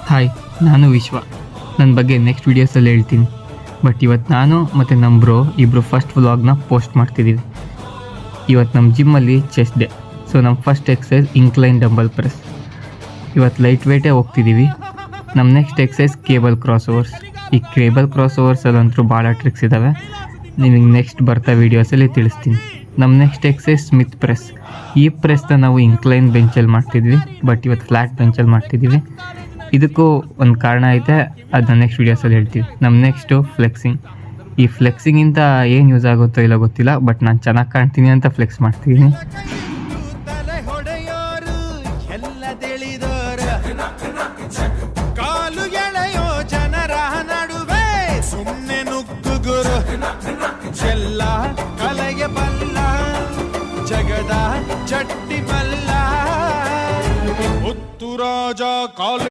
Hi, ನಾನು ವಿಶ್ವ. ನನ್ನ ಬಗ್ಗೆ ನೆಕ್ಸ್ಟ್ ವೀಡಿಯೋಸಲ್ಲಿ ಹೇಳ್ತೀನಿ. ಬಟ್ ಇವತ್ತು ನಾನು ಮತ್ತು ನಮ್ಮ ಬ್ರೋ ಇಬ್ಬರು ಫಸ್ಟ್ ವ್ಲಾಗ್ನ ಪೋಸ್ಟ್ ಮಾಡ್ತಿದ್ದೀವಿ. ಇವತ್ತು ನಮ್ಮ ಜಿಮ್ಮಲ್ಲಿ ಚೆಸ್ಟ್ ಡೇ. ಸೊ ನಮ್ಮ first exercise incline dumbbell press. ಇವತ್ತು ಲೈಟ್ ವೇಟೇ ಹೋಗ್ತಿದ್ದೀವಿ. ನಮ್ಮ next exercise cable cross overs. ಈ ಕೇಬಲ್ ಕ್ರಾಸ್ ಓವರ್ಸಲ್ಲಂತೂ ಭಾಳ ಟ್ರಿಕ್ಸ್ ಇದ್ದಾವೆ, ನಿಮಗೆ ನೆಕ್ಸ್ಟ್ ಬರ್ತಾ ವೀಡಿಯೋಸಲ್ಲಿ ತಿಳಿಸ್ತೀನಿ. ನಮ್ಮ ನೆಕ್ಸ್ಟ್ ಎಕ್ಸಸೈಸ್ ಸ್ಮಿತ್ ಪ್ರೆಸ್. ಈ ಪ್ರೆಸ್ನ ನಾವು ಇನ್ಕ್ಲೈನ್ ಬೆಂಚಲ್ಲಿ ಮಾಡ್ತಿದ್ವಿ, ಬಟ್ ಇವತ್ತು ಫ್ಲ್ಯಾಟ್ ಬೆಂಚಲ್ಲಿ ಮಾಡ್ತಿದ್ದೀವಿ. ಇದಕ್ಕೂ ಒಂದು ಕಾರಣ ಐತೆ, ಅದನ್ನ ನೆಕ್ಸ್ಟ್ ವೀಡಿಯೋಸಲ್ಲಿ ಹೇಳ್ತೀವಿ. ನಮ್ಮ ನೆಕ್ಸ್ಟು ಫ್ಲೆಕ್ಸಿಂಗ್. ಈ ಫ್ಲೆಕ್ಸಿಂಗಿಂದ ಏನು ಯೂಸ್ ಆಗುತ್ತೋ ಇಲ್ಲ ಗೊತ್ತಿಲ್ಲ, ಬಟ್ ನಾನು ಚೆನ್ನಾಗಿ ಕಾಣ್ತೀನಿ ಅಂತ ಫ್ಲೆಕ್ಸ್ ಮಾಡ್ತಿದ್ದೀನಿ. ಜಗದ ಚಟ್ಟಿ ಮಲ್ಲ ಉತ್ತು ರಾಜ ಕಾಲ